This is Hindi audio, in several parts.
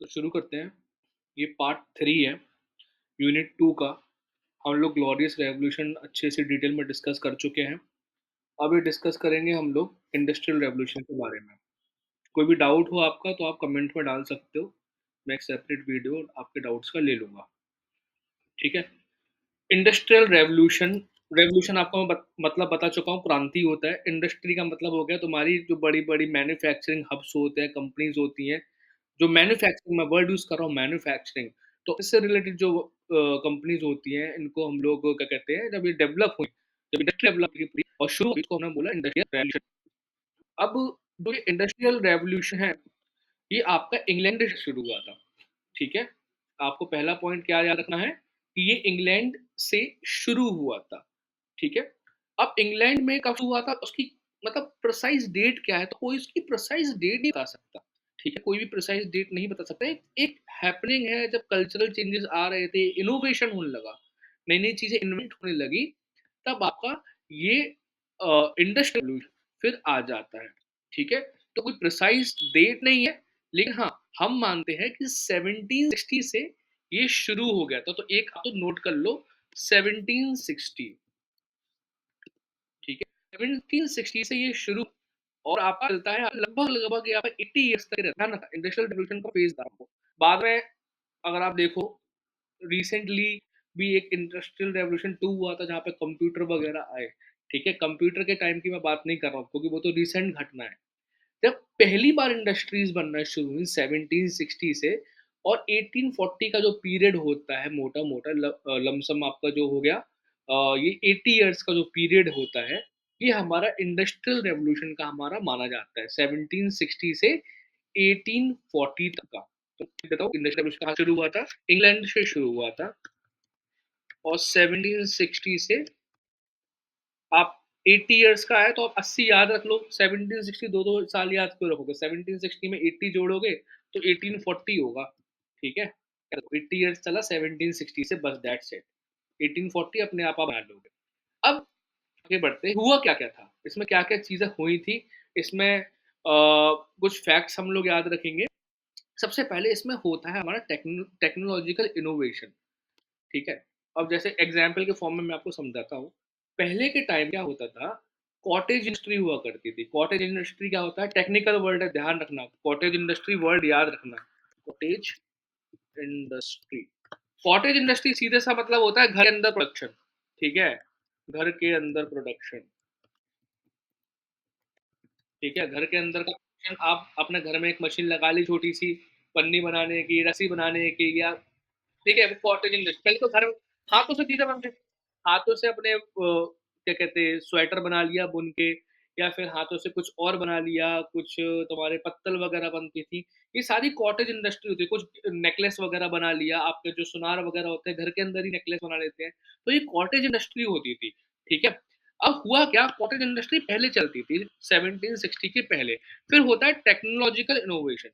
तो शुरू करते हैं। ये पार्ट 3 है यूनिट 2 का। हम लोग ग्लोरियस रेवोल्यूशन अच्छे से डिटेल में डिस्कस कर चुके हैं। अभी डिस्कस करेंगे हम लोग इंडस्ट्रियल रेवोल्यूशन के बारे में। कोई भी डाउट हो आपका तो आप कमेंट में डाल सकते हो। मैं एक सेपरेट वीडियो आपके डाउट्स का ले लूँगा। ठीक है? इंडस्ट्रियल रेवोल्यूशन रेवोल्यूशन आपको मैं मतलब बता चुका हूँ, क्रांति होता है। इंडस्ट्री का मतलब हो गया तुम्हारी जो बड़ी-बड़ी मैन्युफैक्चरिंग हब्स होते हैं, कंपनीज़ होती हैं, जो मैन्युफैक्चरिंग मैं वर्ड यूज़ कर रहा हूँ मैन्युफैक्चरिंग। तो इससे रिलेटेड जो कंपनीज़ होती हैं, इनको हम लोग क्या कहते हैं, जब ये डेवलप हुई, जब इंडस्ट्री डेवलप हुई पूरी और शुरू हुई, इसको हमने बोला इंडस्ट्रियल रेवोल्यूशन। अब जो ये इंडस्ट्रियल रेवोल्यूशन है, ये आपका इंग्लैंड से शुरू हुआ था। ठीक है? आपको पहला पॉइंट क्या याद रखना है कि ये इंग्लैंड से शुरू हुआ था। ठीक है? अब इंग्लैंड में कब शुरू हुआ था, उसकी मतलब प्रिसाइज़ डेट क्या है, तो कोई उसकी प्रिसाइज़ डेट नहीं बता सकता। ठीक है? कोई भी प्रिसाइज़ डेट नहीं बता सकता। एक एक हैपनिंग है, जब कल्चरल चेंजेस आ रहे थे, इनोवेशन होने लगा, नई-नई चीज़ें इन्वेंट होने लगी, तब आपका ये इंडस्ट्रियल रेवोल्यूशन फिर आ जाता है। ठीक है? तो कोई प्रिसाइज़ डेट नहीं है, लेकिन हाँ, हम मानते हैं कि 1760 से ये शुरू हो गया था। तो एक आप तो नोट कर लो 1760। ठीक है? 1760 से ये शुरू और आपका चलता है लगभग यहाँ पे 80 इयर्स तक रहता है ना, इंडस्ट्रियल रेवोल्यूशन का फेज़ था आपको। बाद में अगर आप देखो रिसेंटली भी एक इंडस्ट्रियल रेवोल्यूशन 2 हुआ था, जहाँ पे कंप्यूटर वगैरह आए। ठीक है? कंप्यूटर के टाइम की मैं बात नहीं कर रहा हूँ, क्योंकि वो तो रिसेंट घटना है। जब पहली बार इंडस्ट्रीज़ बनना शुरू हुई 1760 से, और 1840 का जो पीरियड होता है मोटा-मोटा लमसम आपका जो हो गया, ये 80 इयर्स का जो पीरियड होता है, ये हमारा इंडस्ट्रियल रेवोल्यूशन का हमारा माना जाता है, 1760 से 1840 तक का। तो बताओ इंडस्ट्रियल रेवोल्यूशन कहाँ शुरू हुआ था? इंग्लैंड से शुरू हुआ था, और 1760 से आप 80 इयर्स का है, तो आप 80 याद रख लो। 1760 दो साल याद क्यों रखोगे? 1760 में 80 जोड़ोगे तो 1840 होगा। ठीक है? 80 इयर्स चला 1760 से, बस दैट्स इट। 1840 अपने आप बना लोगे। अब आगे बढ़ते हुआ क्या-क्या था? इसमें क्या-क्या चीज़ें हुई थी? इसमें कुछ फैक्ट्स हम लोग याद रखेंगे। सबसे पहले इसमें होता है हमारा टेक्नोलॉजिकल इनोवेशन। ठीक है? अब जैसे एग्ज़ाम्पल के फॉर्म में मैं आपको समझाता हूँ। पहले के टाइम क्या होता था, कॉटेज इंडस्ट्री हुआ करती थी। कॉटेज इंडस्ट्री क्या होता है? टेक्निकल वर्ड है, ध्यान रखना। कॉटेज इंडस्ट्री वर्ड याद रखना। Cottage industry. कॉटेज इंडस्ट्री सीधे सा मतलब होता है घर के अंदर प्रोडक्शन। ठीक है? घर के अंदर प्रोडक्शन। ठीक है? घर के अंदर का प्रोडक्शन, आप अपने घर में एक मशीन लगा ली छोटी-सी, पन्नी बनाने की, रस्सी बनाने की, या ठीक है, कॉटेज इंडस्ट्री। पहले तो घर हाथों से चीज़ें बनती थी। हाथों से अपने क्या कहते हैं, स्वेटर बना लिया बुन के, या फिर हाथों से कुछ और बना लिया, कुछ तुम्हारे पत्तल वगैरह बनती थी। ये सारी कॉटेज इंडस्ट्री होती है। कुछ नेकलेस वगैरह बना लिया, आपके जो सुनार वगैरह होते हैं, घर के अंदर ही नेकलेस बना लेते हैं। तो ये कॉटेज इंडस्ट्री होती थी, ठीक है? अब हुआ क्या, कॉटेज इंडस्ट्री पहले चलती थी 1760 के पहले। फिर होता है टेक्नोलॉजिकल इनोवेशन।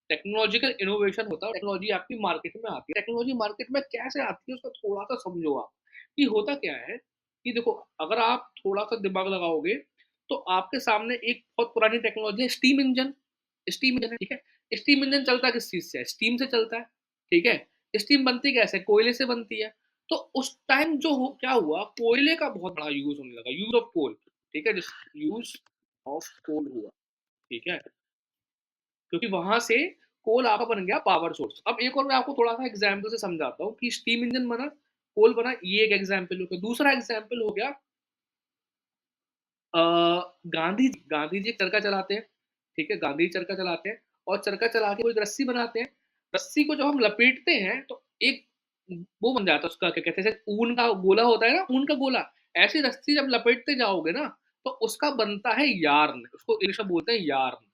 टेक्नोलॉजिकल इनोवेशन होता है, टेक्नोलॉजी आपकी मार्केट में आती है। टेक्नोलॉजी मार्केट में कैसे आती है, उसको थोड़ा-सा समझो आप, कि होता क्या है, कि देखो, अगर आप थोड़ा-सा दिमाग लगाओगे, तो आपके सामने एक बहुत पुरानी टेक्नोलॉजी है, स्टीम इंजन। स्टीम इंजन है, ठीक है? स्टीम इंजन चलता किस चीज़ से है? स्टीम से चलता है, ठीक है? स्टीम बनती कैसे? कोयले से बनती है। तो उस टाइम जो हो क्या हुआ, कोयले का बहुत बड़ा यूज़ होने लगा, यूज़ ऑफ कोल, ठीक है? जिस यूज़ ऑफ कोल हुआ, ठीक है? क्योंकि वहाँ से कोल आपका बन गया पावर सोर्स। अब एक और मैं आपको थोड़ा-सा एग्ज़ाम्पल से समझाता हूँ कि स्टीम इंजन बना, कोल बना, ये एक एग्ज़ाम्पल हो गया। दूसरा एग्ज़ाम्पल हो गया, अ, गांधी जी एक चरखा चलाते हैं, ठीक है? गांधी जी चरखा चलाते हैं, और चरखा चला के वो एक रस्सी बनाते हैं। रस्सी को जब हम लपेटते हैं, तो एक वो बन जाता है, उसका क्या कहते हैं, जैसे ऊन का गोला होता है ना, ऊन का गोला, ऐसी रस्सी जब लपेटते जाओगे ना, तो उसका बनता है यार्न। उसको इंग्लिश में बोलते हैं यार्न।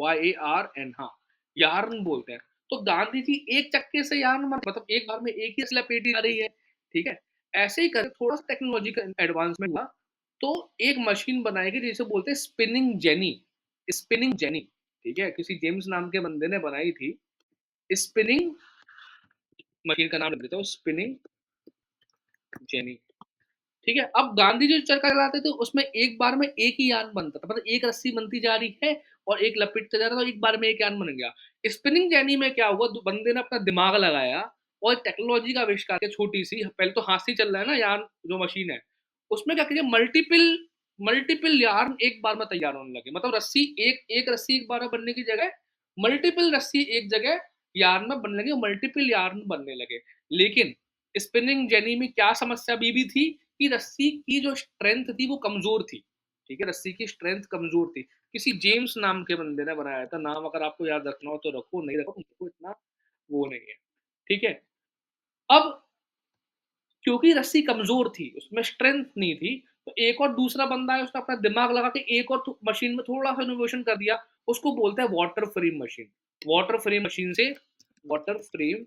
YARN, हाँ, यार्न बोलते हैं। तो गांधी जी एक चक्के से यार्न मतलब एक बार में एक ही रस्सी लपेटी जा रही है, ठीक है? ऐसे ही करके थोड़ा-सा टेक्नोलॉजी का एडवांसमेंट हुआ, तो एक मशीन बनाई गई जिसे बोलते हैं स्पिनिंग जेनी। स्पिनिंग जेनी, ठीक है? किसी जेम्स नाम के बंदे ने बनाई थी। स्पिनिंग मशीन का नाम लिख देता हूँ, स्पिनिंग जेनी। ठीक है? अब गांधी जी जो चरखा चलाते थे, उसमें एक बार में एक ही यार्न बनता था। मतलब एक रस्सी बनती जा रही है, और एक लपेटते जा रहा था, और एक बार में एक यार्न बन गया। स्पिनिंग जेनी में क्या हुआ, बंदे ने अपना दिमाग लगाया और टेक्नोलॉजी का आविष्कार किया छोटी सी, पहले तो हाथ से ही चल रहा है ना यार जो मशीन है, उसमें क्या कीजिए मल्टीपल मल्टीपल यार्न एक बार में तैयार होने लगे, मतलब रस्सी एक एक रस्सी एक बार में बनने की जगह मल्टीपल रस्सी एक जगह यार्न में बनने लगे, मल्टीपल यार्न बनने लगे। लेकिन स्पिनिंग जेनी में क्या समस्या अभी भी थी कि रस्सी की जो स्ट्रेंथ थी वो कमजोर थी। ठीक है, रस्सी की स्ट्रेंथ कमजोर थी। किसी जेम्स नाम के बंदे ने बनाया था, नाम अगर आपको याद रखना हो तो रखो, नहीं रखो तो इतना वो नहीं है। ठीक है, अब क्योंकि रस्सी कमजोर थी, उसमें स्ट्रेंथ नहीं थी, तो एक और दूसरा बंदा है, उसने अपना दिमाग लगा के एक और मशीन में थोड़ा सा इनोवेशन कर दिया, उसको बोलते हैं water frame machine. Water frame machine से वाटर फ्रेम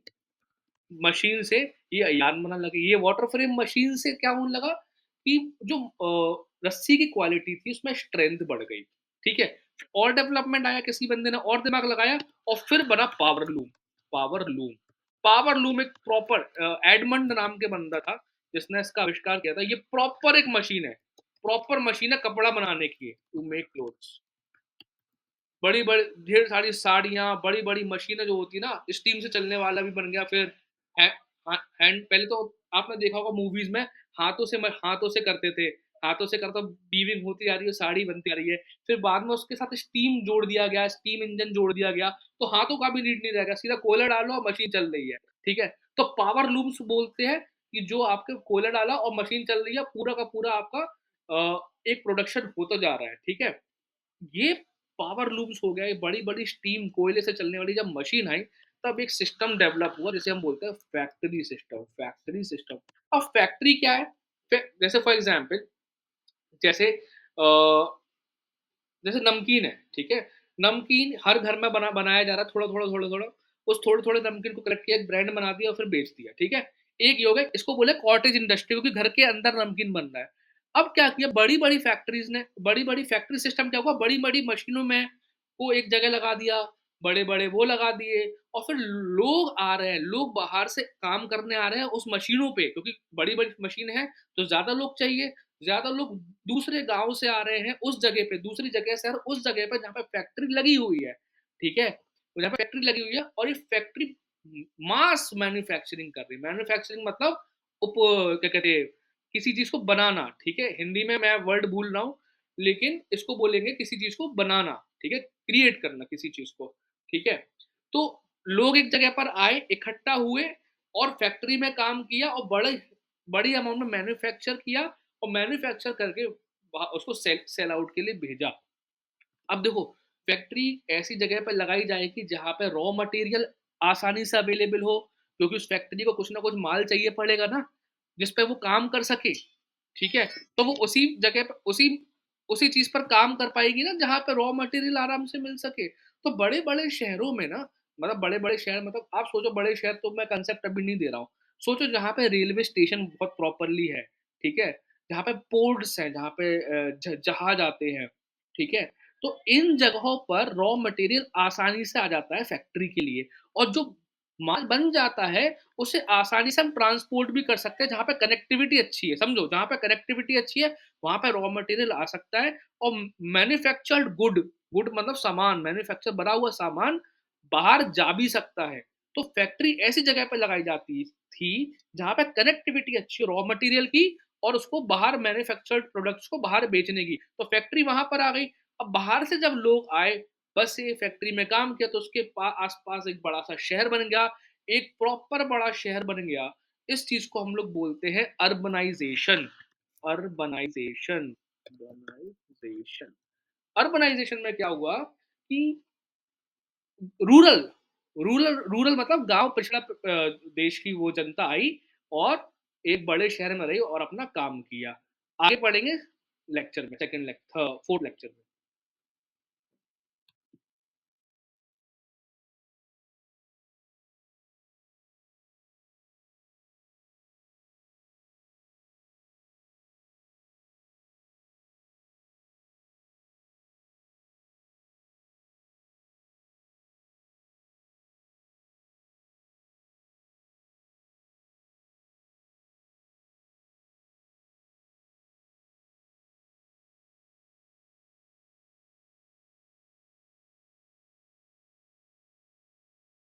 मशीन से ये याद बनाने लगे। ये वाटर फ्रेम मशीन से क्या होने लगा कि जो रस्सी की क्वालिटी थी उसमें स्ट्रेंथ बढ़ गई। ठीक है, और डेवलपमेंट आया, किसी बंदे ने और दिमाग लगाया और फिर बना power loom. Power loom power loom एक प्रॉपर एडमंड नाम के बंदा था जिसने इसका आविष्कार किया था। ये प्रॉपर एक मशीन है, प्रॉपर मशीन है कपड़ा बनाने की, टू मेक क्लोथ्स। बड़ी बड़ी ढेर सारी साड़ियाँ, बड़ी बड़ी मशीनें जो होती है ना, स्टीम से चलने वाला भी बन गया। फिर हैंड, पहले तो आपने देखा होगा मूवीज में हाथों से करते थे, हाथों से करता वीविंग होती आ रही है, साड़ी बनती आ रही है। फिर बाद में उसके साथ स्टीम जोड़ दिया गया, स्टीम इंजन जोड़ दिया गया, तो हाथों का भी नीड नहीं रहेगा, सीधा कोयला डालो और मशीन चल रही है। ठीक है, तो पावर लूम्स बोलते हैं कि जो आपके कोयला डाला और मशीन चल रही है, पूरा का पूरा आपका एक प्रोडक्शन होता जा रहा है। ठीक है, ये पावर लूम्स हो गया, ये बड़ी-बड़ी स्टीम कोयले से चलने वाली जब मशीन आई, तब एक सिस्टम डेवलप हुआ जिसे हम बोलते हैं फैक्ट्री सिस्टम। फैक्ट्री सिस्टम, अब फैक्ट्री क्या है? जैसे फॉर एग्जांपल, जैसे जैसे नमकीन है, ठीक है? नमकीन हर घर में बनाया जा रहा है थोड़ा-थोड़ा, थोड़ा-थोड़ा। उस थोड़े-थोड़े नमकीन को कलेक्ट किया, एक ब्रांड बना दिया और फिर बेच दिया, ठीक है? एक ये हो गया, इसको बोले कॉटेज इंडस्ट्री, क्योंकि घर के अंदर नमकीन बन रहा है। अब क्या किया बड़ी-बड़ी फैक्ट्रीज़ ने, बड़ी-बड़ी फैक्ट्री सिस्टम क्या हुआ, बड़ी-बड़ी मशीनों में को एक जगह लगा दिया, बड़े-बड़े वो लगा दिए और फिर लोग आ रहे हैं, लोग बाहर से काम करने आ रहे हैं उस मशीनों पे, क्योंकि बड़ी-बड़ी मशीन है, तो ज़्यादा लोग चाहिए। ज़्यादा लोग दूसरे गाँव से आ रहे हैं उस जगह पे, दूसरी जगह से, और उस जगह पे जहाँ पे फैक्ट्री लगी हुई है, ठीक है? तो जहाँ पे फैक्ट्री लगी हुई है और ये फैक्ट्री मास मैन्युफैक्चरिंग कर रही है। मैन्युफैक्चरिंग मतलब उप क्या कहते हैं, किसी चीज़ को बनाना, ठीक है? हिंदी में मैं वर्ड भूल रहा हूँ, लेकिन इसको बोलेंगे किसी चीज़ को बनाना, ठीक है? क्रिएट करना किसी चीज़ को, ठीक है? तो लोग एक जगह पर आए, इकट्ठा हुए और फैक्ट्री में काम किया और बड़ी अमाउंट में मैन्युफैक्चर किया और मैन्युफैक्चर करके उसको सेल आउट के लिए भेजा। अब देखो, फैक्ट्री ऐसी जगह पे लगाई जाएगी जहाँ पे रॉ मटेरियल आसानी से अवेलेबल हो, क्योंकि उस फैक्ट्री को कुछ ना कुछ माल चाहिए पड़ेगा ना, जिस पे वो काम कर सके। ठीक है, तो वो उसी जगह पे उसी उसी चीज पर काम कर पाएगी ना जहाँ पे रॉ मटेरियल आराम से मिल सके। तो बड़े बड़े शहरों में ना, मतलब बड़े बड़े शहर, मतलब आप सोचो बड़े शहर, तो मैं कंसेप्ट अभी नहीं दे रहा हूँ। सोचो जहाँ पे रेलवे स्टेशन बहुत प्रॉपरली है, ठीक है, जहाँ पे पोर्ट्स हैं, जहाँ पे जहाज आते हैं, ठीक है, तो इन जगहों पर रॉ मटेरियल आसानी से आ जाता है फैक्ट्री के लिए, और जो माल बन जाता है उसे आसानी से हम ट्रांसपोर्ट भी कर सकते हैं जहाँ पे कनेक्टिविटी अच्छी है। समझो, जहाँ पे कनेक्टिविटी अच्छी है वहाँ पे रॉ मटेरियल आ सकता है और मैन्युफैक्चर्ड गुड, गुड मतलब सामान, मैन्युफैक्चर बना हुआ सामान बाहर जा भी सकता है। तो फैक्ट्री ऐसी जगह पे लगाई जाती थी जहाँ पे कनेक्टिविटी अच्छी है रॉ मटेरियल की, और उसको बाहर मैन्युफैक्चर्ड प्रोडक्ट्स को बाहर बेचने की, तो फैक्ट्री वहां पर आ गई। अब बाहर से जब लोग आए, बस ये फैक्ट्री में काम किया, तो उसके आसपास एक बड़ा सा शहर बन गया, एक प्रॉपर बड़ा शहर बन गया। इस चीज को हम लोग बोलते हैं अर्बनाइजेशन। अर्बनाइजेशन, अर्बनाइजेशन, अर्बनाइजेशन में क्या हुआ कि रूरल रूरल मतलब गांव, पिछड़ा देश की वो जनता आई और एक बड़े शहर में रही और अपना काम किया। आगे पढ़ेंगे लेक्चर में, सेकंड लेक्चर, फोर्थ लेक्चर में।